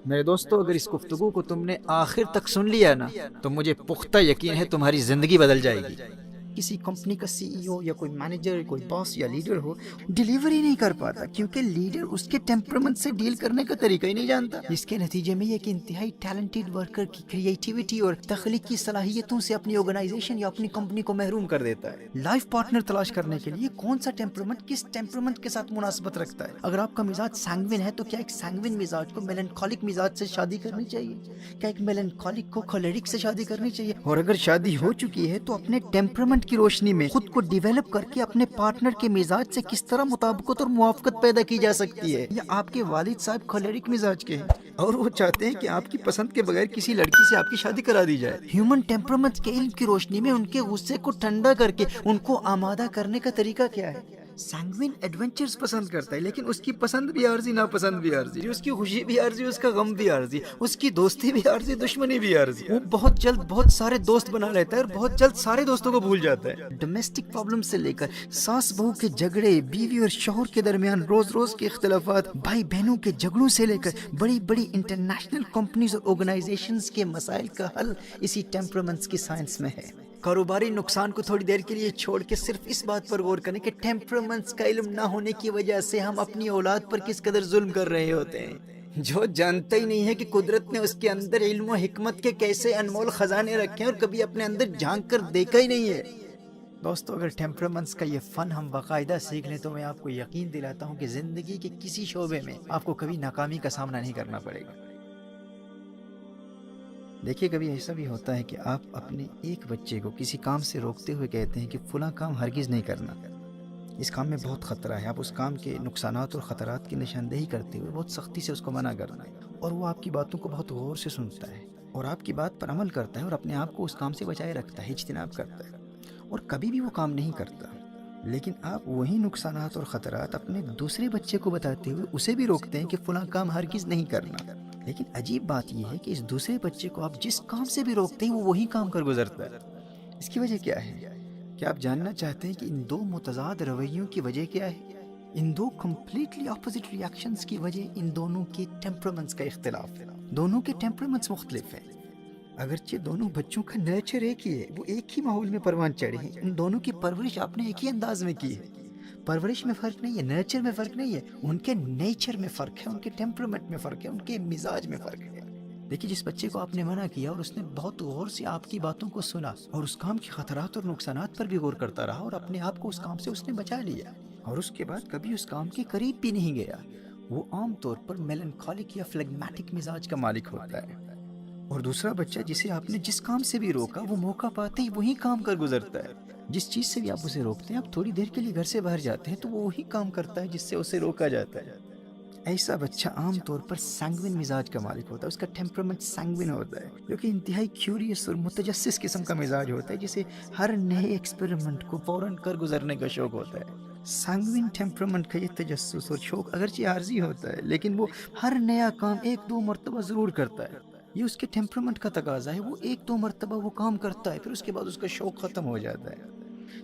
میرے دوستو، اگر اس گفتگو کو تم نے آخر تک سن لیا نا تو مجھے پختہ یقین ہے تمہاری زندگی بدل جائے گی۔ کسی کمپنی کا سی ای او یا کوئی مینیجر، کوئی باس یا لیڈر ہو، ڈیلیوری نہیں کر پاتا کیونکہ لیڈر اس کے ٹیمپرمنٹ سے ڈیل کرنے کا طریقہ ہی نہیں جانتا، جس کے نتیجے میں یہ کہ انتہائی ٹیلنٹڈ ورکر کی کریٹیوٹی اور تخلیقی صلاحیتوں سے اپنی آرگنائزیشن یا اپنی کمپنی کو محروم کر دیتا ہے۔ لائف پارٹنر تلاش کرنے کے لیے کون سا ٹیمپرمنٹ کس ٹیمپرمنٹ کے ساتھ مناسبت رکھتا ہے؟ اگر آپ کا مزاج سینگوین ہے تو کیا ایک سینگوین مزاج کو میلنکولک مزاج سے شادی کرنی چاہیے؟ کیا ایک میلنکولک کو کولیرک سے شادی کرنی چاہیے؟ اور اگر شادی ہو چکی ہے تو اپنے ٹیمپرمنٹ کی روشنی میں خود کو ڈیولپ کر کے اپنے پارٹنر کے مزاج سے کس طرح مطابقت اور موافقت پیدا کی جا سکتی ہے؟ یا آپ کے والد صاحب کولیرک مزاج کے ہیں اور وہ چاہتے ہیں کہ آپ کی پسند کے بغیر کسی لڑکی سے آپ کی شادی کرا دی جائے؟ ہیومن ٹیمپرمنٹ کے علم کی روشنی میں ان کے غصے کو ٹھنڈا کر کے ان کو آمادہ کرنے کا طریقہ کیا ہے؟ سینگوین ایڈونچرز پسند کرتا ہے، لیکن اس کی پسند بھی عارضی، ناپسند بھی عارضی، اس کی خوشی بھی عارضی، اس کا غم بھی عارضی، اس کی دوستی بھی عارضی، دشمنی بھی عارضی۔ وہ بہت جلد بہت سارے دوست بنا لیتا ہے اور بہت جلد سارے دوستوں کو بھول جاتا ہے۔ ڈومیسٹک پرابلم سے لے کر ساس بہو کے جھگڑے، بیوی اور شوہر کے درمیان روز روز کے اختلافات، بھائی بہنوں کے جھگڑوں سے لے کر بڑی بڑی انٹرنیشنل کمپنیز اور آرگنائزیشنز کے مسائل کا حل اسی ٹیمپرمنٹس کی سائنس میں ہے۔ کاروباری نقصان کو تھوڑی دیر کے لیے چھوڑ کے صرف اس بات پر غور کریں کہ ٹیمپرمنٹس کا علم نہ ہونے کی وجہ سے ہم اپنی اولاد پر کس قدر ظلم کر رہے ہوتے ہیں، جو جانتا ہی نہیں ہے کہ قدرت نے اس کے اندر علم و حکمت کے کیسے انمول خزانے رکھے ہیں اور کبھی اپنے اندر جھانک کر دیکھا ہی نہیں ہے۔ دوستو، اگر ٹیمپرمنٹس کا یہ فن ہم باقاعدہ سیکھ لیں تو میں آپ کو یقین دلاتا ہوں کہ زندگی کے کسی شعبے میں آپ کو کبھی ناکامی کا سامنا نہیں کرنا پڑے گا۔ دیکھیے، کبھی ایسا بھی ہوتا ہے کہ آپ اپنے ایک بچے کو کسی کام سے روکتے ہوئے کہتے ہیں کہ فلاں کام ہرگز نہیں کرنا، اس کام میں بہت خطرہ ہے۔ آپ اس کام کے نقصانات اور خطرات کی نشاندہی کرتے ہوئے بہت سختی سے اس کو منع کرنا ہے، اور وہ آپ کی باتوں کو بہت غور سے سنتا ہے اور آپ کی بات پر عمل کرتا ہے اور اپنے آپ کو اس کام سے بچائے رکھتا ہے، اجتناب کرتا ہے، اور کبھی بھی وہ کام نہیں کرتا۔ لیکن آپ وہی نقصانات اور خطرات اپنے دوسرے بچے کو بتاتے ہوئے اسے بھی روکتے ہیں کہ فلاں کام ہرگز نہیں کرنا۔ لیکن عجیب بات یہ ہے کہ اس دوسرے بچے کو آپ جس کام سے بھی روکتے ہیں وہ وہی کام کر گزرتا ہے۔ اس کی وجہ کیا ہے؟ کیا آپ جاننا چاہتے ہیں کہ ان دو متضاد رویوں کی وجہ کیا ہے؟ ان دو کمپلیٹلی اپوزٹ ری ایکشنز کی وجہ ان دونوں کے ٹیمپرمنٹس کا اختلاف ہے۔ دونوں کے ٹیمپرمنٹس مختلف ہیں، اگرچہ دونوں بچوں کا نیچر ایک ہی ہے، وہ ایک ہی ماحول میں پروان چڑھے ہیں، ان دونوں کی پرورش آپ نے ایک ہی انداز میں کی ہے۔ پرورش میں فرق نہیں ہے، نیچر میں فرق نہیں ہے، ان کے نیچر میں فرق ہے، ان کے ٹیمپرمنٹ میں فرق ہے، ان کے مزاج میں فرق ہے۔ دیکھیے، جس بچے کو آپ نے منع کیا اور اس نے بہت غور سے آپ کی باتوں کو سنا اور اس کام کے خطرات اور نقصانات پر بھی غور کرتا رہا اور اپنے آپ کو اس کام سے اس نے بچا لیا اور اس کے بعد کبھی اس کام کے قریب بھی نہیں گیا، وہ عام طور پر میلنکولک یا فلیگمیٹک مزاج کا مالک ہوتا ہے۔ اور دوسرا بچہ جسے آپ نے جس کام سے بھی روکا وہ موقع پاتے ہی وہی کام کر گزرتا ہے۔ جس چیز سے بھی آپ اسے روکتے ہیں، آپ تھوڑی دیر کے لیے گھر سے باہر جاتے ہیں تو وہ وہی کام کرتا ہے جس سے اسے روکا جاتا ہے۔ ایسا بچہ عام طور پر سینگوین مزاج کا مالک ہوتا ہے، اس کا ٹیمپرمنٹ سینگوین ہوتا ہے، جو کہ انتہائی کیوریس اور متجسس قسم کا مزاج ہوتا ہے، جسے ہر نئے ایکسپیریمنٹ کو فوراً کر گزرنے کا شوق ہوتا ہے۔ سینگوین ٹیمپرمنٹ کا یہ تجسس اور شوق اگرچہ عارضی ہوتا ہے، لیکن وہ ہر نیا کام ایک دو مرتبہ ضرور کرتا ہے۔ یہ اس کے ٹیمپرمنٹ کا تقاضا ہے، وہ ایک دو مرتبہ وہ کام کرتا ہے، پھر اس کے بعد اس کا شوق ختم ہو جاتا ہے۔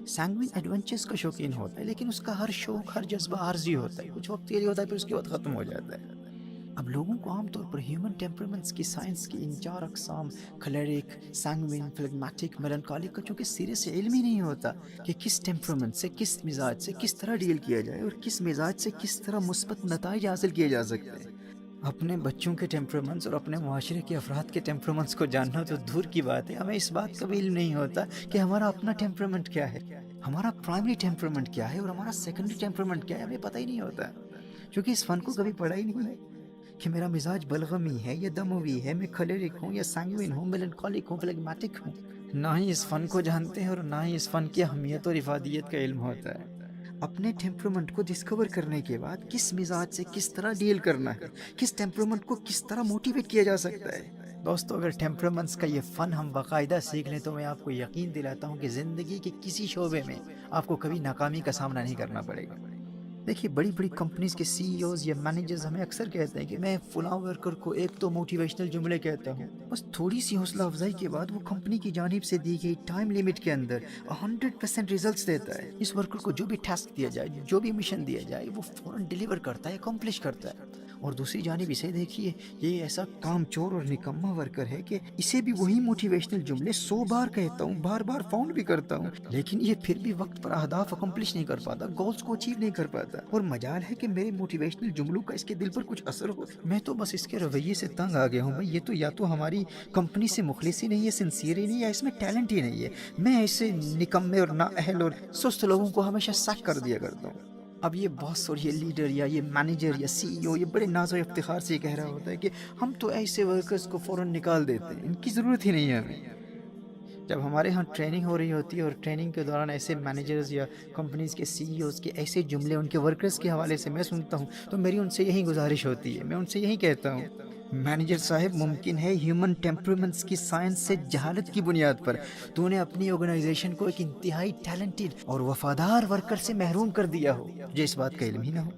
سینگوین ایڈونچرز کا شوقین ہوتا ہے، لیکن اس کا ہر شوق، ہر جذبہ عارضی ہوتا ہے، کچھ وقت کے لیے ہوتا ہے، پھر اس کے بعد ختم ہو جاتا ہے۔ اب لوگوں کو عام طور پر ہیومن ٹیمپرمنٹس کی سائنس کی ان چار اقسام، کلیرک، سینگوین، فلیگمیٹک، میلنکولک کا چونکہ سرے سے علم ہی نہیں ہوتا کہ کس ٹیمپرمنٹ سے، کس مزاج سے کس طرح ڈیل کیا جائے اور کس مزاج سے کس طرح مثبت نتائج حاصل کیے جا سکتے ہیں۔ اپنے بچوں کے ٹیمپرمنٹس اور اپنے معاشرے کے افراد کے ٹیمپرمنٹس کو جاننا تو دور کی بات ہے، ہمیں اس بات کا بھی علم نہیں ہوتا کہ ہمارا اپنا ٹیمپرمنٹ کیا ہے، ہمارا پرائمری ٹیمپرمنٹ کیا ہے اور ہمارا سیکنڈری ٹیمپرمنٹ کیا ہے، ہمیں پتہ ہی نہیں ہوتا، کیونکہ اس فن کو کبھی پڑھا ہی نہیں ہے کہ میرا مزاج بلغمی ہے یا دموی ہے، میں کلیرک ہوں یا سینگوین ہوں، میلنکولک ہوں، فلیگمیٹک ہوں۔ نہ ہی اس فن کو جانتے ہیں اور نہ ہی اس فن کی اہمیت اور افادیت کا علم ہوتا ہے۔ اپنے ٹیمپرمنٹ کو ڈسکور کرنے کے بعد کس مزاج سے کس طرح ڈیل کرنا ہے، کس ٹیمپرمنٹ کو کس طرح موٹیویٹ کیا جا سکتا ہے۔ دوستو، اگر ٹیمپرمنٹس کا یہ فن ہم باقاعدہ سیکھ لیں تو میں آپ کو یقین دلاتا ہوں کہ زندگی کے کسی شعبے میں آپ کو کبھی ناکامی کا سامنا نہیں کرنا پڑے گا۔ دیکھیے، بڑی بڑی کمپنیز کے سی ای اوز یا مینیجرز ہمیں اکثر کہتے ہیں کہ میں فلاں ورکر کو ایک تو موٹیویشنل جملے کہتا ہوں، بس تھوڑی سی حوصلہ افزائی کے بعد وہ کمپنی کی جانب سے دی گئی ٹائم لیمٹ کے اندر 100% ریزلٹس دیتا ہے۔ اس ورکر کو جو بھی ٹاسک دیا جائے، جو بھی مشن دیا جائے، وہ فوراً ڈیلیور کرتا ہے، اکمپلش کرتا ہے۔ اور دوسری جانب اسے دیکھیے، یہ ایسا کام چور اور نکما ورکر ہے کہ اسے بھی وہی موٹیویشنل جملے 100 بار کہتا ہوں، بار بار فاؤنڈ بھی کرتا ہوں، لیکن یہ پھر بھی وقت پر اہداف اکمپلش نہیں کر پاتا، گولز کو اچیو نہیں کر پاتا، اور مجال ہے کہ میرے موٹیویشنل جملوں کا اس کے دل پر کچھ اثر ہو۔ میں تو بس اس کے رویے سے تنگ آ گیا ہوں بھائی، یہ تو یا تو ہماری کمپنی سے مخلص ہی نہیں ہے، سنسیئر ہی نہیں ہے، یا اس میں ٹیلنٹ ہی نہیں ہے۔ میں ایسے نکمے اور نااہل اور سست لوگوں کو ہمیشہ سیک کر دیا کرتا ہوں۔ اب یہ باس اور یہ لیڈر یا یہ مینیجر یا سی ای او یہ بڑے ناز و افتخار سے یہ کہہ رہا ہوتا ہے کہ ہم تو ایسے ورکرز کو فوراً نکال دیتے ہیں، ان کی ضرورت ہی نہیں ہے ہمیں۔ جب ہمارے ہاں ٹریننگ ہو رہی ہوتی ہے اور ٹریننگ کے دوران ایسے مینیجرز یا کمپنیز کے سی ای اوز کے ایسے جملے ان کے ورکرز کے حوالے سے میں سنتا ہوں تو میری ان سے یہی گزارش ہوتی ہے، میں ان سے یہی کہتا ہوں، مینیجر صاحب ممکن ہے ہیومن ٹیمپرمنٹس کی سائنس سے جہالت کی بنیاد پر تو نے اپنی آرگنائزیشن کو ایک انتہائی ٹیلنٹڈ اور وفادار ورکر سے محروم کر دیا ہو، مجھے اس بات کا علم ہی نہ ہو۔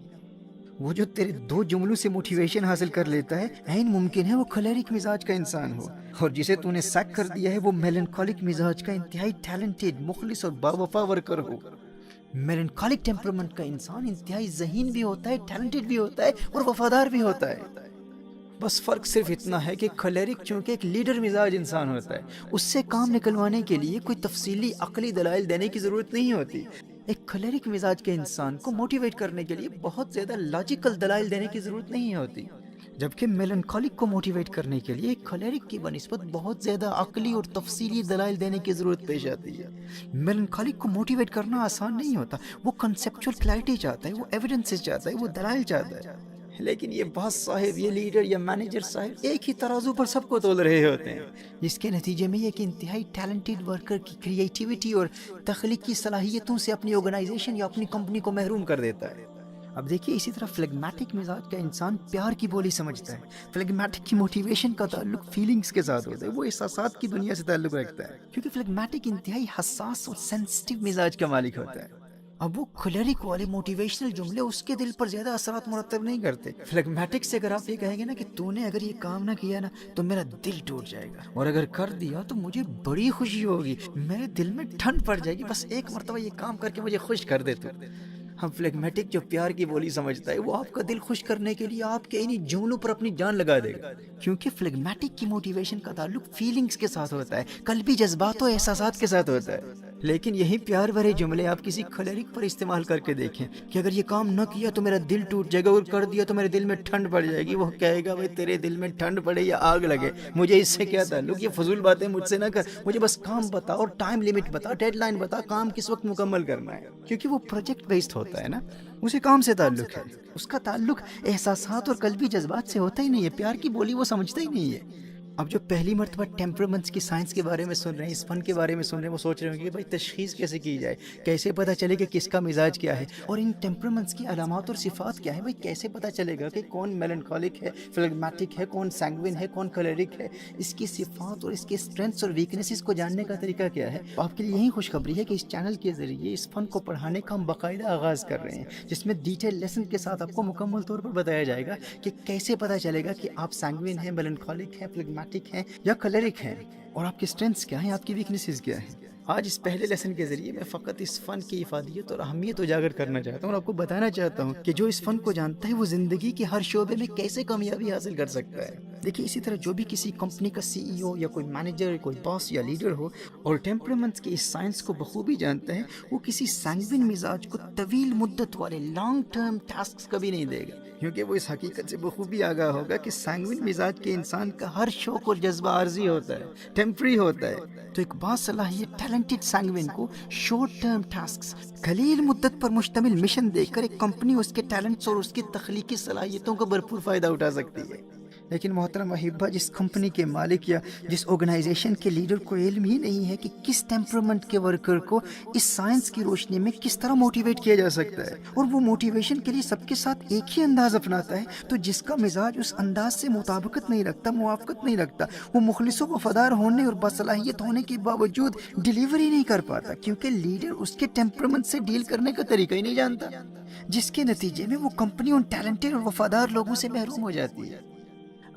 وہ جو تیرے 2 جملوں سے موٹیویشن حاصل کر لیتا ہے، عین ممکن ہے وہ کھلیرک مزاج کا انسان ہو، اور جسے تو نے سیک کر دیا ہے وہ میلنکولک مزاج کا انتہائی ٹیلنٹڈ، مخلص اور باوفا ورکر ہو۔ میلنکولک ٹیمپرمنٹ کا انسان انتہائی ذہین بھی ہوتا ہے، ٹیلنٹڈ بھی ہوتا ہے اور وفادار بھی ہوتا ہے۔ بس فرق صرف اتنا ہے کہ کھلیرک چونکہ ایک لیڈر مزاج انسان ہوتا ہے، اس سے کام نکلوانے کے لیے کوئی تفصیلی عقلی دلائل دینے کی ضرورت نہیں ہوتی۔ ایک کھلیرک مزاج کے انسان کو موٹیویٹ کرنے کے لیے بہت زیادہ لاجیکل دلائل دینے کی ضرورت نہیں ہوتی، جبکہ میلنکولک کو موٹیویٹ کرنے کے لیے ایک کھلیرک کی بنسبت بہت زیادہ عقلی اور تفصیلی دلائل دینے کی ضرورت پیش آتی ہے۔ میلنکولک کو موٹیویٹ کرنا آسان نہیں ہوتا، وہ کنسیپچول کلیئرٹی چاہتا ہے، وہ ایویڈنسز چاہتا ہے، وہ دلائل چاہتا ہے، لیکن یہ باس صاحب، یہ لیڈر یا مینیجر صاحب ایک ہی ترازو پر سب کو تول رہے ہوتے ہیں، جس کے نتیجے میں ایک انتہائی ٹیلنٹڈ ورکر کی کریٹیوٹی اور تخلیقی صلاحیتوں سے اپنی آرگنائزیشن یا اپنی کمپنی کو محروم کر دیتا ہے۔ اب دیکھیے اسی طرح فلیگمیٹک مزاج کا انسان پیار کی بولی سمجھتا ہے۔ فلیگمیٹک کی موٹیویشن کا تعلق فیلنگز کے ساتھ ہوتا ہے، وہ احساسات کی دنیا سے تعلق رکھتا ہے، کیونکہ فلیگمیٹک انتہائی حساس اور سینسٹیو مزاج کا مالک ہوتا ہے۔ اب وہ کھلیرک والے موٹیویشنل جملے اس کے دل پر زیادہ اثرات مرتب نہیں کرتے۔ فلیگمیٹک سے اگر آپ یہ کہیں گے نا کہ تو نے اگر یہ کام نہ کیا نا تو میرا دل ٹوٹ جائے گا، اور اگر کر دیا تو مجھے بڑی خوشی ہوگی، میرے دل میں ٹھنڈ پڑ جائے گی، بس ایک مرتبہ یہ کام کر کے مجھے خوش کر دے تو۔ ہم فلیگمیٹک جو پیار کی بولی سمجھتا ہے وہ آپ کا دل خوش کرنے کے لیے آپ کے انہی جملوں پر اپنی جان لگا دے گا، کیونکہ فلیگمیٹک کی موٹیویشن کا تعلق فیلنگز کے ساتھ ہوتا ہے، قلبی جذبات و احساسات کے ساتھ ہوتا ہے۔ لیکن یہی پیار بھرے جملے آپ کسی کھلیرک پر استعمال کر کے دیکھیں کہ اگر یہ کام نہ کیا تو میرا دل ٹوٹ جائے گا، اور کر دیا تو میرے دل میں ٹھنڈ پڑ جائے گی، وہ کہے گا بھائی تیرے دل میں ٹھنڈ پڑے یا آگ لگے مجھے اس سے کیا تعلق، یہ فضول باتیں مجھ سے نہ کر، مجھے بس کام بتا اور ٹائم لیمٹ بتا، ڈیڈ لائن بتا، کام کس وقت مکمل کرنا ہے، کیونکہ وہ پروجیکٹ بیسڈ ہوتا ہے نا، اسے کام سے تعلق ہے، اس کا تعلق احساسات اور قلبی جذبات سے ہوتا ہی نہیں ہے، پیار کی بولی وہ سمجھتا ہی نہیں ہے۔ اب جو پہلی مرتبہ ٹیمپرمنٹس کی سائنس کے بارے میں سن رہے ہیں، اس فن کے بارے میں سن رہے ہیں، وہ سوچ رہے ہوں گے کہ بھائی تشخیص کیسے کی جائے، کیسے پتہ چلے کہ کس کا مزاج کیا ہے، اور ان ٹیمپرمنٹس کی علامات اور صفات کیا ہیں، بھائی کیسے پتہ چلے گا کہ کون میلنکولک ہے، فلیگمیٹک ہے، کون سینگوین ہے، کون کلیرک ہے، اس کی صفات اور اس کے اسٹرینتھس اور ویکنیسز کو جاننے کا طریقہ کیا ہے۔ آپ کے لیے یہی خوشخبری ہے کہ اس چینل کے ذریعے اس فن کو پڑھانے کا ہم باقاعدہ آغاز کر رہے ہیں، جس میں ڈیٹیل لیسن کے ساتھ آپ کو مکمل طور پر بتایا جائے گا کہ کیسے پتہ چلے گا کہ آپ سینگوین ہیں، میلنکولک ہیں، فلیگمیٹک ہیں یا کلیرک ہیں، اور آپ کے اسٹرینتھس کیا ہیں، آپ کی ویکنیسز کیا ہیں۔ آج اس پہلے لیسن کے ذریعے میں فقط اس فن کی افادیت اور اہمیت اجاگر کرنا چاہتا ہوں، اور آپ کو بتانا چاہتا ہوں کہ جو اس فن کو جانتا ہے وہ زندگی کے ہر شعبے میں کیسے کامیابی حاصل کر سکتا ہے۔ دیکھیے اسی طرح جو بھی کسی کمپنی کا سی ای او یا کوئی مینیجر، کوئی باس یا لیڈر ہو اور ٹیمپرمنٹس کی اس سائنس کو بخوبی جانتا ہے، وہ کسی سینگوین مزاج کو طویل مدت والے لانگ ٹرم ٹاسکس کبھی نہیں دے گا، کیونکہ وہ اس حقیقت سے بخوبی آگاہ ہوگا کہ سینگوین مزاج کے انسان کا ہر شوق اور جذبہ عارضی ہوتا ہے، ٹیمپری ہوتا ہے۔ تو ایک باصلاحیت ٹیلنٹڈ سینگوین کو شارٹ ٹرم ٹاسکس، قلیل مدت پر مشتمل مشن دے کر ایک کمپنی اس کے ٹیلنٹس اور اس کی تخلیقی صلاحیتوں کا بھرپور فائدہ اٹھا سکتی ہے۔ لیکن محترم احبہ، جس کمپنی کے مالک یا جس آرگنائزیشن کے لیڈر کو علم ہی نہیں ہے کہ کس ٹیمپرمنٹ کے ورکر کو اس سائنس کی روشنی میں کس طرح موٹیویٹ کیا جا سکتا ہے، اور وہ موٹیویشن کے لیے سب کے ساتھ ایک ہی انداز اپناتا ہے، تو جس کا مزاج اس انداز سے مطابقت نہیں رکھتا، موافقت نہیں رکھتا، وہ مخلص و وفادار ہونے اور باصلاحیت ہونے کے باوجود ڈیلیوری نہیں کر پاتا، کیونکہ لیڈر اس کے ٹیمپرمنٹ سے ڈیل کرنے کا طریقہ ہی نہیں جانتا، جس کے نتیجے میں وہ کمپنی ان ٹیلنٹڈ اور وفادار لوگوں سے محروم ہو جاتی ہے۔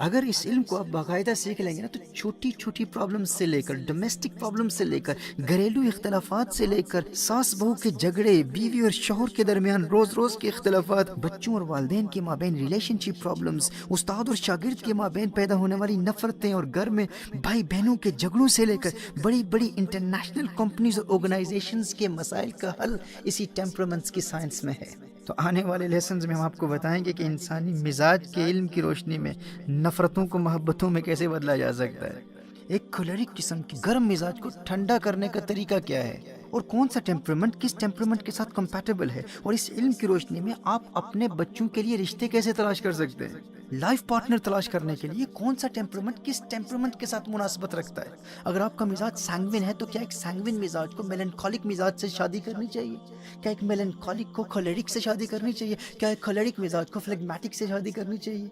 اگر اس علم کو آپ باقاعدہ سیکھ لیں گے نا تو چھوٹی چھوٹی پرابلم سے لے کر ڈومیسٹک پرابلم سے لے کر گھریلو اختلافات سے لے کر ساس بہو کے جھگڑے، بیوی اور شوہر کے درمیان روز روز کے اختلافات، بچوں اور والدین کے مابین ریلیشن شپ پرابلمز، استاد اور شاگرد کے مابین پیدا ہونے والی نفرتیں، اور گھر میں بھائی بہنوں کے جھگڑوں سے لے کر بڑی بڑی انٹرنیشنل کمپنیز اور آرگنائزیشنز کے مسائل کا حل اسی ٹیمپرامنٹس کی سائنس میں ہے۔ تو آنے والے لیسنز میں ہم آپ کو بتائیں گے کہ انسانی مزاج کے علم کی روشنی میں نفرتوں کو محبتوں میں کیسے بدلا جا سکتا ہے، ایک کھولیرک قسم کی گرم مزاج کو ٹھنڈا کرنے کا طریقہ کیا ہے، اور کون سا ٹیمپرامنٹ کس ٹیمپرامنٹ کے ساتھ کمپیٹیبل ہے، اور اس علم کی روشنی میں آپ اپنے بچوں کے لیے رشتے کیسے تلاش کر سکتے ہیں، لائف پارٹنر تلاش کرنے کے لیے کون سا ٹیمپرامنٹ کس ٹیمپرامنٹ کے ساتھ مناسبت رکھتا ہے۔ اگر آپ کا مزاج سینگوین ہے تو کیا ایک سینگوین مزاج کو میلنکولک مزاج سے شادی کرنی چاہیے؟ کیا ایک میلنکولک کو کھولیرک سے شادی کرنی چاہیے؟ کیا ایک کھولیرک مزاج کو فلیگمیٹک سے شادی کرنی چاہیے؟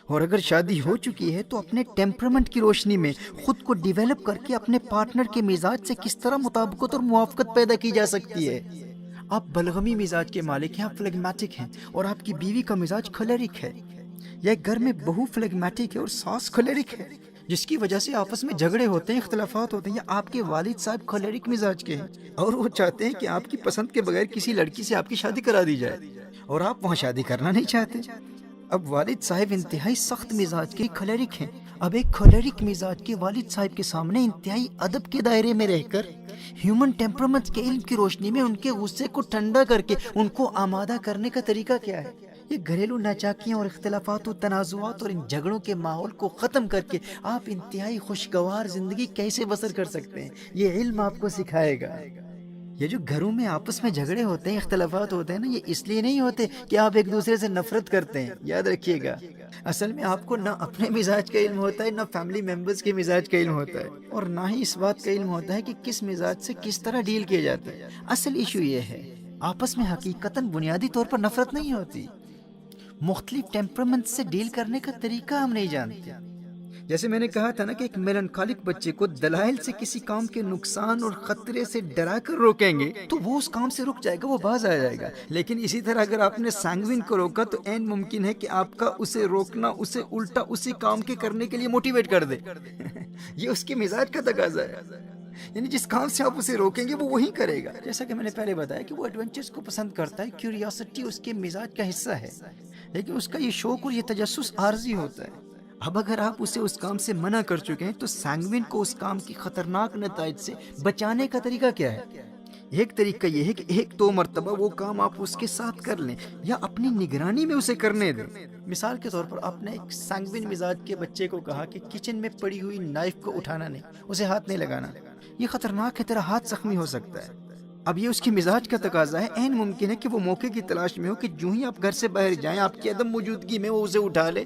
اور اگر شادی ہو چکی ہے تو اپنے ٹیمپرامنٹ کی روشنی میں خود کو ڈیولپ کر کے اپنے پارٹنر کے مزاج سے کس طرح مطابقت اور موافقت پیدا کی جا سکتی ہے۔ آپ بلغمی مزاج کے مالک ہیں، آپ فلیگمیٹک ہیں، اور آپ کی بیوی کا مزاج کھولیرک ہے، یا گھر میں بہو فلیگمیٹک ہے اور ساس کھولیرک ہے، جس کی وجہ سے آپس میں جھگڑے ہوتے ہیں، اختلافات ہوتے ہیں، یا آپ کے والد صاحب کھولیرک مزاج کے ہیں اور وہ چاہتے ہیں کہ آپ کی پسند کے بغیر کسی لڑکی سے آپ کی شادی کرا دی جائے، اور آپ وہاں شادی کرنا نہیں چاہتے۔ اب والد صاحب انتہائی سخت مزاج کے کھولیرک ہیں، اب ایک کھولیرک مزاج کے والد صاحب کے سامنے انتہائی ادب کے دائرے میں رہ کر ہیومن ٹیمپرامنٹ کے علم کی روشنی میں ان کے غصے کو ٹھنڈا کر کے ان کو آمادہ کرنے کا طریقہ کیا ہے؟ یہ گھریلو ناچاکیاں اور اختلافات و تنازعات اور ان جھگڑوں کے ماحول کو ختم کر کے آپ انتہائی خوشگوار زندگی کیسے بسر کر سکتے ہیں، یہ علم آپ کو سکھائے گا۔ یہ جو گھروں میں آپس میں جھگڑے ہوتے ہیں، اختلافات ہوتے ہیں نا، یہ اس لیے نہیں ہوتے کہ آپ ایک دوسرے سے نفرت کرتے ہیں، یاد رکھیے گا۔ اصل میں آپ کو نہ اپنے مزاج کا علم ہوتا ہے، نہ فیملی ممبرز کے مزاج کا علم ہوتا ہے، اور نہ ہی اس بات کا علم ہوتا ہے کہ کس مزاج سے کس طرح ڈیل کیا جاتا ہے۔ اصل ایشو یہ ہے، آپس میں حقیقتاً بنیادی طور پر نفرت نہیں ہوتی، مختلف ٹیمپرامنٹ سے ڈیل کرنے کا طریقہ ہم نہیں جانتے۔ جیسے میں نے کہا تھا نا کہ ایک میلنکولک بچے کو دلائل سے کسی کام کے نقصان اور خطرے سے ڈرا کر روکیں گے تو وہ اس کام سے رک جائے گا، وہ باز آ جائے گا، لیکن اسی طرح اگر آپ نے سینگوین کو روکا تو عین ممکن ہے کہ آپ کا اسے روکنا اسے الٹا اسی کام کے کرنے کے لیے موٹیویٹ کر دے۔ یہ اس کے مزاج کا تقاضا ہے، یعنی جس کام سے آپ اسے روکیں گے وہ وہی کرے گا۔ جیسا کہ میں نے پہلے بتایا کہ وہ ایڈونچرز کو پسند کرتا ہے، کیوریاسٹی اس کے مزاج کا حصہ ہے، لیکن اس کا یہ شوق اور یہ تجسس عارضی ہوتا ہے۔ اب اگر آپ اسے اس کام سے منع کر چکے ہیں تو سینگوین کو اس کام کی خطرناک نتائج سے بچانے کا طریقہ کیا ہے؟ ایک طریقہ یہ ہے کہ ایک دو مرتبہ وہ کام آپ اس کے ساتھ کر لیں یا اپنی نگرانی میں اسے کرنے دیں۔ مثال کے طور پر آپ نے ایک سینگوین مزاج کے بچے کو کہا کہ کچن میں پڑی ہوئی نائف کو اٹھانا نہیں، اسے ہاتھ نہیں لگانا، یہ خطرناک ہے، تیرا ہاتھ زخمی ہو سکتا ہے۔ اب یہ اس کی مزاج کا تقاضا ہے، عین ممکن ہے کہ وہ موقع کی تلاش میں ہو کہ جو ہی آپ گھر سے باہر جائیں آپ کی عدم موجودگی میں وہ اسے اٹھا لے۔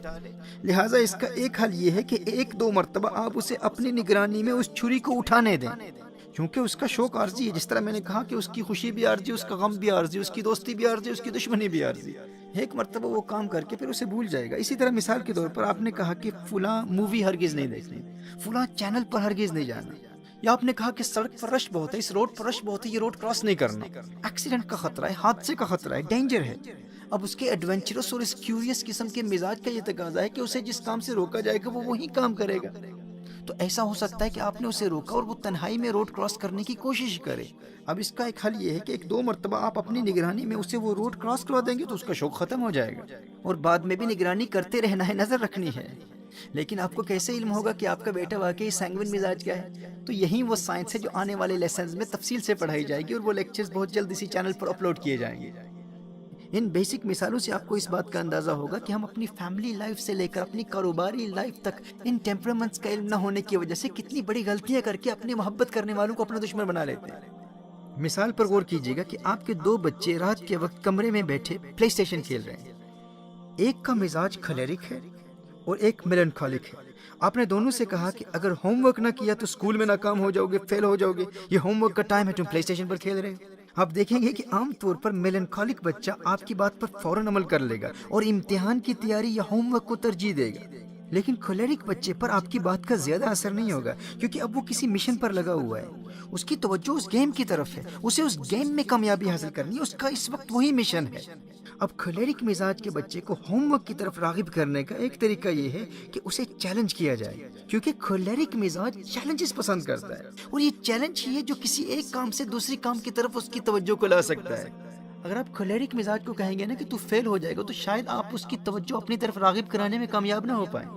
لہٰذا اس کا ایک حل یہ ہے کہ ایک دو مرتبہ آپ اسے اپنی نگرانی میں اس چھری کو اٹھانے دیں، کیونکہ اس کا شوق عارضی ہے، جس طرح میں نے کہا کہ اس کی خوشی بھی عارضی، اس کا غم بھی عارضی، اس کی دوستی بھی عارضی، اس کی دشمنی بھی عارضی۔ ایک مرتبہ وہ کام کر کے پھر اسے بھول جائے گا۔ اسی طرح مثال کے طور پر آپ نے کہا کہ فلاں مووی ہرگز نہیں دیکھنی، فلاں چینل پر ہرگز نہیں جانا، یا آپ نے کہا کہ سڑک پر رش بہت ہے، اس روڈ پر رش بہت ہے، یہ روڈ کراس نہیں کرنا، ایکسیڈنٹ کا خطرہ ہے، حادثے کا خطرہ ہے، ڈینجر ہے۔ اب اس کے ایڈونچرس اور اس کیوریس قسم کے مزاج کا یہ تقاضا ہے کہ اسے جس کام سے روکا جائے گا وہ وہی کام کرے گا۔ تو ایسا ہو سکتا ہے کہ آپ نے اسے روکا اور وہ تنہائی میں روڈ کراس کرنے کی کوشش کرے۔ اب اس کا ایک حل یہ ہے کہ ایک دو مرتبہ آپ اپنی نگرانی میں اسے وہ روڈ کراس کروا دیں گے تو اس کا شوق ختم ہو جائے گا، اور بعد میں بھی نگرانی کرتے رہنا ہے، نظر رکھنی ہے۔ لیکن آپ کو کیسے علم ہوگا کہ آپ کا بیٹا واقعی سینگوین مزاج کا ہے؟ تو یہی وہ سائنس ہے جو آنے والے لیسنز میں تفصیل سے پڑھائی جائے گی، اور وہ لیکچرز بہت جلد اسی چینل پر اپلوڈ کیے جائیں گے۔ ان بیسک مثالوں سے آپ کو اس بات کا اندازہ ہوگا کہ ہم اپنی فیملی لائف سے لے کر اپنی کاروباری لائف تک ان ٹیمپرامنٹس کا علم نہ ہونے کی وجہ سے کتنی بڑی غلطیاں کر کے اپنے محبت کرنے والوں کو اپنا دشمن بنا لیتے ہیں۔ مثال پر غور کیجیے گا کہ آپ کے دو بچے رات کے وقت کمرے میں بیٹھے پلے اسٹیشن کھیل رہے ہیں، ایک کا مزاج کھولیرک ہے اور ایک میلنکولک ہے۔ آپ نے دونوں سے کہا کہ اگر ہوم ورک نہ کیا تو اسکول میں ناکام ہو جاؤ گے، فیل ہو جاؤ گے، یہ ہوم ورک کا ٹائم ہے، تم پلے اسٹیشن پر کھیل رہے ہو۔ آپ دیکھیں گے کہ عام طور پر میلنکولک بچہ آپ کی بات پر فوراً عمل کر لے گا اور امتحان کی تیاری یا ہوم ورک کو ترجیح دے گا، لیکن کولیرک بچے پر آپ کی بات کا زیادہ اثر نہیں ہوگا، کیونکہ اب وہ کسی مشن پر لگا ہوا ہے، اس کی توجہ اس گیم کی طرف ہے، اسے اس گیم میں کامیابی حاصل کرنی ہے، اس کا اس وقت وہی مشن ہے۔ اب کولیرک مزاج کے بچے کو ہوم ورک کی طرف راغب کرنے کا ایک طریقہ یہ ہے کہ اسے چیلنج کیا جائے، کیونکہ کولیرک مزاج چیلنجز پسند کرتا ہے، اور یہ چیلنج ہی ہے جو کسی ایک کام سے دوسری کام کی طرف اس کی توجہ کو لا سکتا ہے۔ اگر آپ کولیرک مزاج کو کہیں گے نا کہ تو فیل ہو جائے گا، تو شاید آپ اس کی توجہ اپنی طرف راغب کرانے میں کامیاب نہ ہو پائیں۔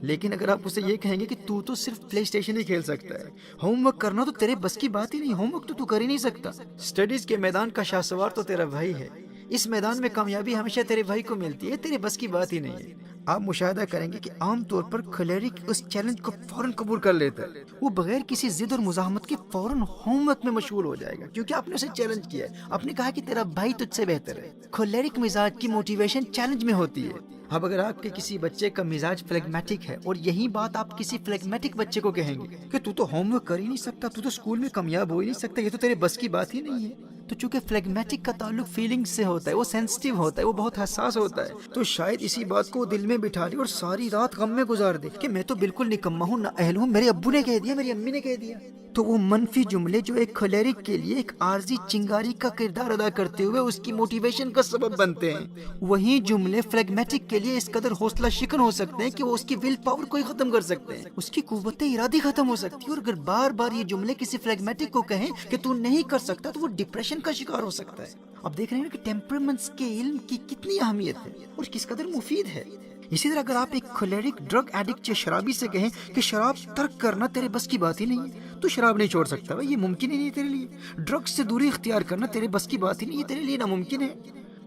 لیکن اگر آپ اسے یہ کہیں گے کہ تو صرف پلے اسٹیشن ہی کھیل سکتا ہے، ہوم ورک کرنا تو تیرے بس کی بات ہی نہیں، ہوم ورک تو کر ہی نہیں سکتا، اسٹڈیز کے میدان کا شاہ سوار تو تیرا بھائی ہے، اس میدان میں کامیابی ہمیشہ تیرے بھائی کو ملتی ہے، تیرے بس کی بات ہی نہیں ہے۔ آپ مشاہدہ کریں گے کہ عام طور پر کولیرک اس چیلنج کو فوراً قبول کر لیتا ہے، وہ بغیر کسی ضد اور مزاحمت کے فوراً ہوم ورک میں مشغول ہو جائے گا، کیونکہ آپ نے اسے چیلنج کیا ہے، آپ نے کہا کہ تیرا بھائی تجھ سے بہتر ہے۔ کولیرک مزاج کی موٹیویشن چیلنج میں ہوتی ہے۔ اب اگر آپ کے کسی بچے کا مزاج فلیگمیٹک ہے، اور یہی بات آپ کسی فلیگمیٹک بچے کو کہیں گے کہ تو ہوم ورک کر ہی نہیں سکتا، تو اسکول میں کامیاب ہو ہی نہیں سکتا، یہ تو تیرے بس کی بات ہی نہیں ہے، تو چونکہ فلیگمیٹک کا تعلق فیلنگ سے ہوتا ہے، وہ سینسٹیو ہوتا ہے، وہ بہت حساس ہوتا ہے، تو شاید اسی بات کو دل میں بٹھا لے اور ساری رات غم میں گزار دے کہ میں تو بالکل نکما ہوں، نہ اہل ہوں، میرے ابو نے کہہ دیا، میری امی نے کہہ دیا۔ تو وہ منفی جملے جو ایک کولیرک کے لیے ایک عارضی چنگاری کا کردار ادا کرتے ہوئے اس کی موٹیویشن کا سبب بنتے ہیں، وہی جملے فلیگمیٹک کے لیے اس قدر حوصلہ شکن ہو سکتے ہیں کہ وہ اس کی ول پاور کو ہی ختم کر سکتے ہیں، اس کی قوت ارادی ختم ہو سکتی ہے، اور اگر بار بار یہ جملے کسی فلیگمیٹک کو کہیں کہ تو نہیں کر سکتا، تو وہ ڈپریشن کا شکار ہو سکتا ہے۔ اب دیکھ رہے ہیں کہ ٹیمپرمنٹس کے علم کی کتنی اہمیت ہے اور کس قدر مفید ہے۔ اسی طرح اگر آپ ایک کولیرک ڈرگ ایڈکٹ یا شرابی سے کہیں کہ شراب ترک کرنا تیرے بس کی بات ہی نہیں ہے، تو شراب نہیں چھوڑ سکتا، بھائی یہ ممکن ہی نہیں تیرے لیے، ڈرگ سے دوری اختیار کرنا تیرے بس کی بات ہی نہیں، یہ تیرے لیے ناممکن ہے،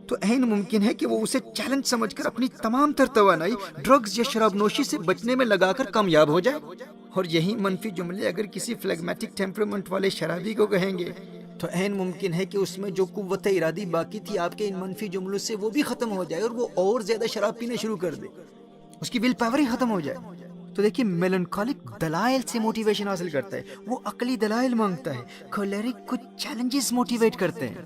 تو عین ممکن ہے کہ وہ اسے چیلنج سمجھ کر اپنی تمام تر توانائی ڈرگز یا شراب نوشی سے بچنے میں لگا کر کامیاب ہو جائے۔ اور یہی منفی جملے اگر کسی فلیگمیٹک ٹیمپرمنٹ والے شرابی کو کہیں گے تو عین ممکن ہے کہ اس میں جو قوت ارادی باقی تھی آپ کے ان منفی جملوں سے، وہ بھی ختم ہو جائے، اور وہ اور زیادہ شراب پینا شروع کر دے، اس کی ول پاور ہی ختم ہو جائے۔ تو دیکھیے، میلنکولک دلائل سے موٹیویشن حاصل کرتا ہے، وہ عقلی دلائل مانگتا ہے، کولیرک کو چیلنجز موٹیویٹ کرتے ہیں،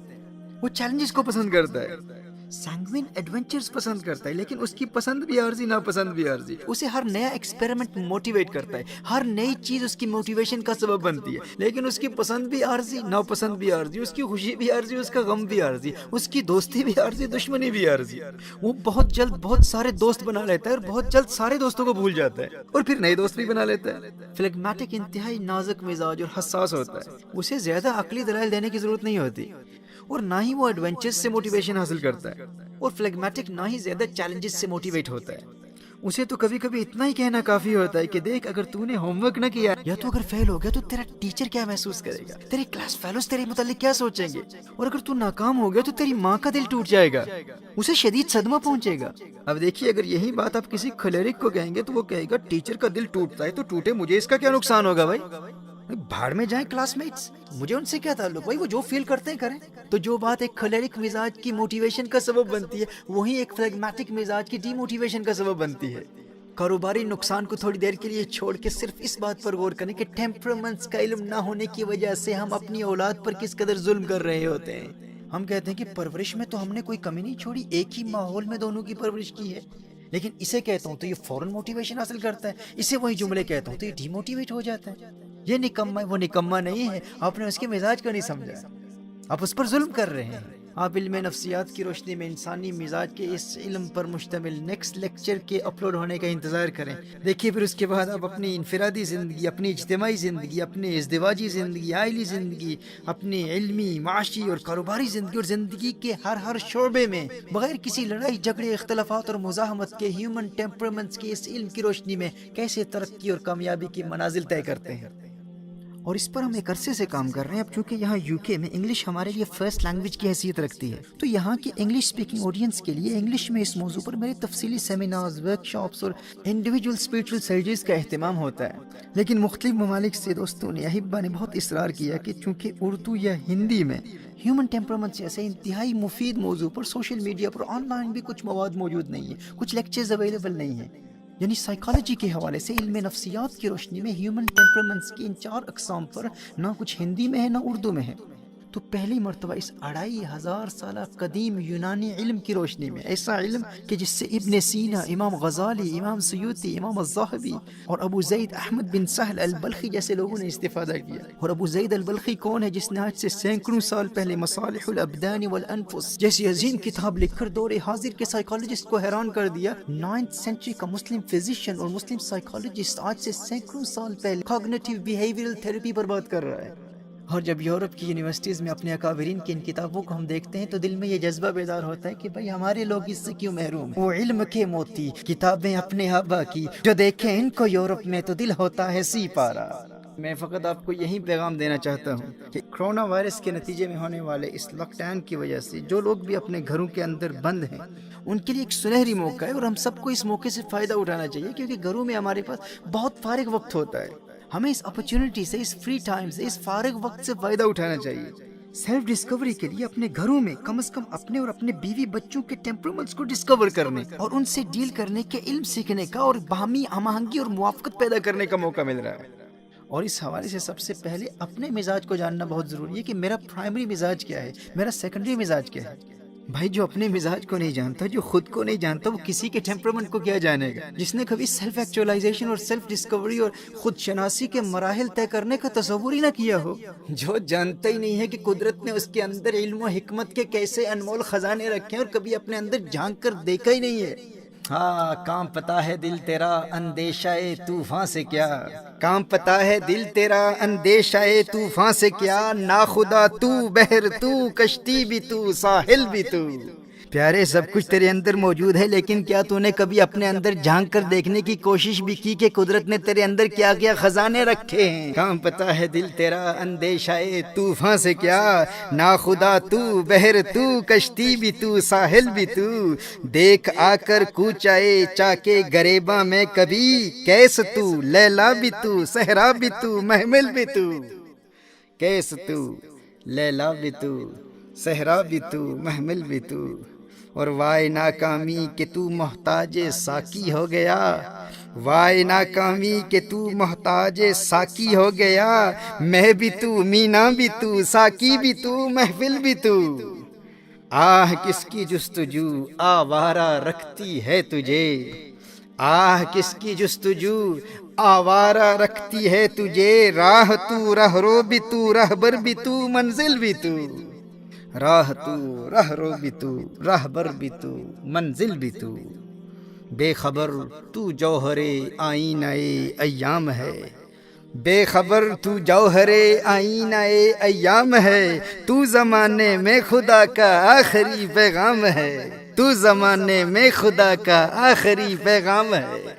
وہ چیلنجز کو پسند کرتا ہے، سینگوین ایڈونچرز پسند کرتا ہے، لیکن اس کی پسند بھی عارضی، ناپسند بھی عارضی، اسے ہر نیا ایکسپیریمنٹ موٹیویٹ کرتا ہے، ہر نئی چیز اس کی موٹیویشن کا سبب بنتی ہے، لیکن اس کی پسند بھی عارضی، ناپسند بھی عارضی، اس کی خوشی بھی عارضی، اس کا غم بھی عارضی، اس کی دوستی بھی عارضی، دشمنی بھی عارضی، وہ بہت جلد بہت سارے دوست بنا لیتا ہے، اور بہت جلد سارے دوستوں کو بھول جاتا ہے، اور پھر نئے دوست بھی بنا لیتا ہے۔ فلیگمیٹک انتہائی نازک مزاج اور حساس ہوتا ہے، اسے زیادہ عقلی دلائل دینے کی ضرورت نہیں ہوتی، اور نہ ہی وہ ایڈونچرز سے موٹیویشن حاصل کرتا ہے، اور فلیگمیٹک نہ ہی زیادہ چیلنجز سے موٹیویٹ ہوتا ہے، اسے تو کبھی کبھی اتنا ہی کہنا کافی ہوتا ہے کہ دیکھ، اگر تو نے ہوم ورک نہ کیا یا تو اگر فیل ہو گیا تو تیرا ٹیچر کیا محسوس کرے گا، تیری کلاس فیلوز تیرے متعلق کیا سوچیں گے، اور اگر تو ناکام ہو گیا تو تیری ماں کا دل ٹوٹ جائے گا، اسے شدید صدمہ پہنچے گا۔ اب دیکھیے، اگر یہی بات آپ کسی کولیرک کو کہیں گے تو وہ کہے گا ٹیچر کا دل ٹوٹتا ہے تو ٹوٹے، مجھے اس کا کیا نقصان ہوگا، بھائی بھاڑ میں جائیں کلاس میٹس، مجھے ان سے کیا تعلق، بھائی وہ جو فیل کرتے ہیں کریں۔ تو جو بات ایک کولیرک مزاج کی موٹیویشن کا سبب بنتی ہے، وہی ایک فلیگمیٹک مزاج کی ڈی موٹیویشن کا سبب بنتی ہے۔ کاروباری نقصان کو تھوڑی دیر کے لیے چھوڑ کے صرف اس بات پر غور کریں کہ ٹیمپرمنٹس کا علم نہ ہونے کی وجہ سے ہم اپنی اولاد پر کس قدر ظلم کر رہے ہوتے ہیں۔ ہم کہتے ہیں کہ پرورش میں تو ہم نے کوئی کمی نہیں چھوڑی، ایک ہی ماحول میں دونوں کی پرورش کی ہے، لیکن اسے کہتا ہوں تو یہ فوراً موٹیویشن حاصل کرتا ہے، اسے وہی جملے کہتا ہوں تو یہ ڈی موٹیویٹ ہو جاتا ہے۔ یہ نکما ہے، وہ نکما نہیں ہے، آپ نے اس کے مزاج کو نہیں سمجھا، آپ اس پر ظلم کر رہے ہیں۔ آپ علم نفسیات کی روشنی میں انسانی مزاج کے اس علم پر مشتمل نیکسٹ لیکچر کے اپلوڈ ہونے کا انتظار کریں۔ دیکھیے، پھر اس کے بعد آپ اپنی انفرادی زندگی، اپنی اجتماعی زندگی، اپنی ازدواجی زندگی، عائلی زندگی، اپنی علمی، معاشی اور کاروباری زندگی، اور زندگی کے ہر شعبے میں بغیر کسی لڑائی جھگڑے، اختلافات اور مزاحمت کے ہیومن ٹیمپرمنٹس کے اس علم کی روشنی میں کیسے ترقی اور کامیابی کی منازل طے کرتے ہیں۔ اور اس پر ہم ایک عرصے سے کام کر رہے ہیں، اب چونکہ یہاں یو کے میں انگلش ہمارے لیے فرسٹ لینگویج کی حیثیت رکھتی ہے، تو یہاں کی انگلش اسپیکنگ آڈینس کے لیے انگلش میں اس موضوع پر میرے تفصیلی سیمینارز، ورک شاپس اور انڈیویجول اسپریچول سرجریز کا اہتمام ہوتا ہے، لیکن مختلف ممالک سے دوستوں نے، احبا نے بہت اصرار کیا کہ چونکہ اردو یا ہندی میں ہیومن ٹیمپرمنٹ جیسے انتہائی مفید موضوع پر سوشل میڈیا پر آن لائن بھی کچھ مواد موجود نہیں ہے، کچھ لیکچرز اویلیبل نہیں ہیں، یعنی سائیکالوجی کے حوالے سے علم نفسیات کی روشنی میں ہیومن ٹیمپرمنٹس کی ان 4 اقسام پر نہ کچھ ہندی میں ہے نہ اردو میں ہے، تو پہلی مرتبہ اس 2500 سالہ قدیم یونانی علم کی روشنی میں، ایسا علم کہ جس سے ابن سینا، امام غزالی، امام سیوطی، امام الذہبی اور ابو زید احمد بن سہل البلخی جیسے لوگوں نے استفادہ کیا۔ اور ابو زید البلخی کون ہے؟ جس نے آج سے سینکڑوں سال پہلے مصالح الابدان والانفس جیسی عظیم کتاب لکھ کر دور حاضر کے سائیکالوجسٹ کو حیران کر دیا۔ 9th سینچری کا مسلم فزیشین اور مسلم سائیکالوجسٹ آج سے سینکڑوں سال پہلے کوگنیٹیو بیہیویئرل تھراپی پر بات کر رہا ہے۔ اور جب یورپ کی یونیورسٹیز میں اپنے اکابرین کی ان کتابوں کو ہم دیکھتے ہیں تو دل میں یہ جذبہ بیدار ہوتا ہے کہ بھائی ہمارے لوگ اس سے کیوں محروم ہیں۔ وہ علم کے موتی، کتابیں اپنے آبا کی، جو دیکھیں ان کو یورپ میں تو دل ہوتا ہے سی پارا۔ میں فقط آپ کو یہی پیغام دینا چاہتا ہوں کہ کرونا وائرس کے نتیجے میں ہونے والے اس لاک ڈاؤن کی وجہ سے جو لوگ بھی اپنے گھروں کے اندر بند ہیں ان کے لیے ایک سنہری موقع ہے، اور ہم سب کو اس موقع سے فائدہ اٹھانا چاہیے، کیونکہ گھروں میں ہمارے پاس بہت فارغ وقت ہوتا ہے۔ ہمیں اس اپرچونٹی سے، اس فری ٹائم سے، اس فارغ وقت سے فائدہ اٹھانا چاہیے۔ سیلف ڈسکوری کے لیے اپنے گھروں میں کم از کم اپنے اور اپنے بیوی بچوں کے ٹیمپرامنٹس کو ڈسکور کرنے کا اور ان سے ڈیل کرنے کے علم سیکھنے کا اور باہمی ہم آہنگی اور موافقت پیدا کرنے کا موقع مل رہا ہے۔ اور اس حوالے سے سب سے پہلے اپنے مزاج کو جاننا بہت ضروری ہے کہ میرا پرائمری مزاج کیا ہے، میرا سیکنڈری مزاج کیا ہے۔ بھائی جو اپنے مزاج کو نہیں جانتا، جو خود کو نہیں جانتا، وہ کسی کے ٹیمپرامنٹ کو کیا جانے گا؟ جس نے کبھی سیلف ایکچوائلائزیشن اور سیلف ڈسکوری اور خود شناسی کے مراحل طے کرنے کا تصور ہی نہ کیا ہو، جو جانتا ہی نہیں ہے کہ قدرت نے اس کے اندر علم و حکمت کے کیسے انمول خزانے رکھے ہیں اور کبھی اپنے اندر جھانک کر دیکھا ہی نہیں ہے۔ ہاں کام پتا ہے دل تیرا اندیشہ طوفان سے کیا، کام پتا ہے دل تیرا اندیشہ طوفان سے کیا، ناخدا تو بحر تو کشتی بھی تو ساحل بھی تو۔ پیارے سب کچھ تیرے اندر موجود ہے، لیکن کیا تو نے کبھی اپنے اندر جھانک کر دیکھنے کی کوشش بھی کی کہ قدرت نے تیرے اندر کیا کیا خزانے رکھے ہیں؟ کام پتا ہے دل تیرا اندیشہ طوفان سے کیا، ناخدا تو بحر تو کشتی بھی تو ساحل بھی تو، دیکھ آ کر کوچائے چاکے گریباں میں کبھی، کیس تو لیلا بھی تو صحرا بھی تو محمل بھی تو، کیس تو لیلا بھی تو صحرا بھی تو محمل بھی تو۔ اور وائے ناکامی کہ تو محتاج ساقی ہو گیا، وائے ناکامی کہ تو محتاج ساقی ہو گیا، میں بھی تو مینا بھی تو ساقی بھی تو محفل بھی تو۔ آہ کس کی جستجو آوارہ رکھتی ہے تجھے، آہ کس کی جستجو آوارہ رکھتی ہے تجھے، راہ تو راہ رو بھی تو رہبر بھی تو منزل بھی تو، راہ تو راہ رو بھی تو راہبر بھی تو منزل بھی تو۔ بے خبر تو جوہر آئینہ ایام ہے، بے خبر تو جوہر آئینہ ایام ہے، تو زمانے میں خدا کا آخری پیغام ہے، تو زمانے میں خدا کا آخری پیغام ہے۔